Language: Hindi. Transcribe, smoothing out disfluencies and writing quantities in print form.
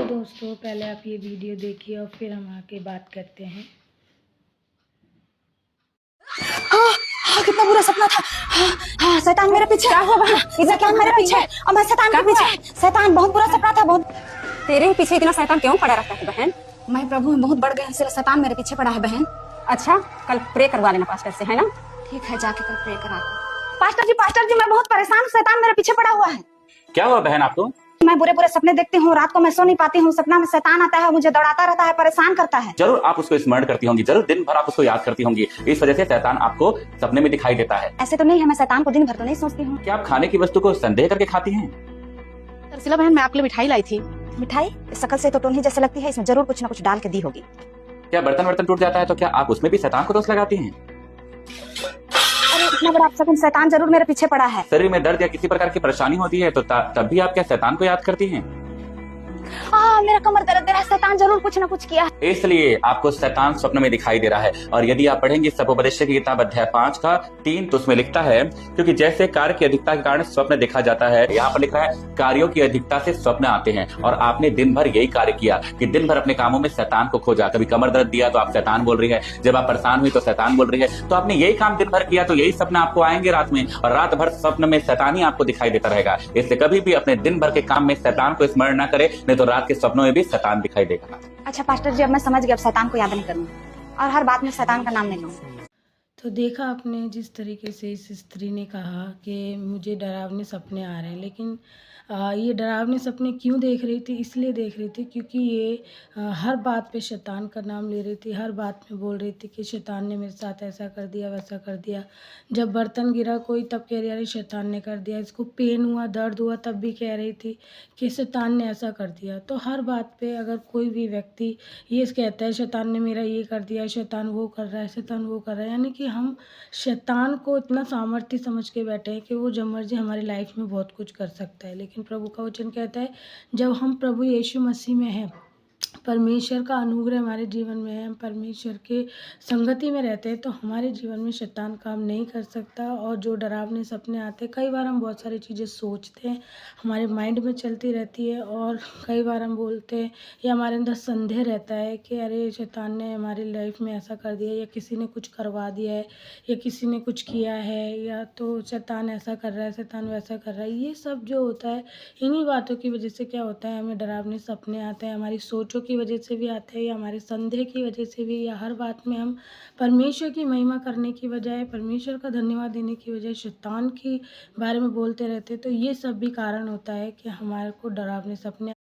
तो दोस्तों पहले आप ये वीडियो देखिए और फिर हम आके बात करते हैं। हाँ, हाँ, कितना बुरा सपना था। हाँ, हाँ, शैतान मेरे पीछे। क्या हुआ? शैतान मेरे पीछे और मैं शैतान के पीछे। शैतान बहुत बुरा सपना था। बहुत तेरे ही पीछे इतना शैतान क्यों पड़ा रहता है बहन? मैं प्रभु में बहुत बढ़ गया, इसलिए शैतान मेरे पीछे पड़ा है बहन। अच्छा, कल प्रे करवा लेना पास्टर से, है ना? ठीक है, जाके कल प्रे कराते। पास्टर जी, मैं बहुत परेशान हूँ, शैतान मेरे पीछे पड़ा हुआ है। क्या हुआ बहन आपको? मैं बुरे सपने देखती हूँ, रात को मैं सो नहीं पाती हूँ, सपना में शैतान आता है, मुझे दौड़ाता रहता है, परेशान करता है। जरूर आप उसको स्मरण करती होंगी, जरूर दिन भर आप उसको याद करती होंगी, इस वजह से शैतान आपको सपने में दिखाई देता है। ऐसे तो नहीं है, मैं शैतान को दिन भर तो नहीं सोचती हूँ। क्या आप खाने की वस्तु को संदेह करके खाती हैं? तरसिला बहन, मैं आपके लिए मिठाई लाई थी। मिठाई? शकल से तो टोनी जैसे लगती है, इसमें जरूर कुछ न कुछ डाल के दी होगी। क्या बर्तन टूट जाता है तो क्या आप उसमें भी शैतान को दोष लगाती हैं? अरे इतना बड़ा अपशकुन, शैतान जरूर मेरे पीछे पड़ा है। शरीर में दर्द या किसी प्रकार की परेशानी होती है तो तब भी आप क्या शैतान को याद करती हैं? मेरा कमर दर्द दे रहा है, शैतान जरूर कुछ न कुछ किया है। इसलिए आपको शैतान स्वप्न में दिखाई दे रहा है। और यदि आप पढ़ेंगे सपोपदेश की किताब अध्याय 5 का 3 तो उसमें लिखता है, क्योंकि जैसे कार्य की अधिकता के कारण स्वप्न देखा जाता है, यहाँ पर लिखा है कार्यों की अधिकता से स्वप्न आते हैं। और आपने दिन भर यही कार्य किया कि दिन भर अपने कामों में शैतान को खोजा। कभी कमर दर्द दिया तो आप शैतान बोल रही है, जब आप परेशान हुई तो शैतान बोल रही है। तो आपने यही काम दिन भर किया तो यही सपने आपको आएंगे रात में, और रात भर स्वप्न में शैतान ही आपको दिखाई देता रहेगा। इसलिए कभी भी अपने दिन भर के काम में शैतान को स्मरण न करे, नहीं तो रात के सपनों में भी शैतान दिखाई देगा। अच्छा पास्टर जी, अब मैं समझ गया, अब शैतान को याद नहीं करूंगा और हर बात में शैतान का नाम नहीं लूंगा। तो देखा आपने जिस तरीके से इस स्त्री ने कहा कि मुझे डरावने सपने आ रहे हैं, लेकिन ये डरावने सपने क्यों देख रही थी? इसलिए देख रही थी क्योंकि ये हर बात पे शैतान का नाम ले रही थी, हर बात में बोल रही थी कि शैतान ने मेरे साथ ऐसा कर दिया, वैसा कर दिया। जब बर्तन गिरा कोई तब कह रही अरे शैतान ने कर दिया, इसको पेन हुआ, दर्द हुआ तब भी कह रही थी कि शैतान ने ऐसा कर दिया। तो हर बात पे अगर कोई भी व्यक्ति ये कहता है शैतान ने मेरा ये कर दिया, शैतान वो कर रहा है, शैतान वो कर रहा है, यानी कि हम शैतान को इतना सामर्थ्य समझ के बैठे हैं कि वो जब मर्जी हमारी लाइफ में बहुत कुछ कर सकता है। लेकिन प्रभु का वचन कहता है जब हम प्रभु यीशु मसीह में हैं, परमेश्वर का अनुग्रह हमारे जीवन में है, हम परमेश्वर के संगति में रहते हैं, तो हमारे जीवन में शैतान काम नहीं कर सकता। और जो डरावने सपने आते हैं, कई बार हम बहुत सारी चीज़ें सोचते हैं, हमारे माइंड में चलती रहती है, और कई बार हम बोलते हैं या हमारे अंदर संदेह रहता है कि अरे शैतान ने हमारी लाइफ में ऐसा कर दिया, या किसी ने कुछ करवा दिया है, या किसी ने कुछ किया है, या तो शैतान ऐसा कर रहा है, शैतान वैसा कर रहा है। ये सब जो होता है, इन्हीं बातों की वजह से क्या होता है, हमें डरावने सपने आते हैं, हमारी सोचों की वजह से भी आते हैं, या हमारे संदेह की वजह से भी, या हर बात में हम परमेश्वर की महिमा करने की बजाय, परमेश्वर का धन्यवाद देने की बजाय शैतान के बारे में बोलते रहते हैं। तो ये सब भी कारण होता है कि हमारे को डरावने सपने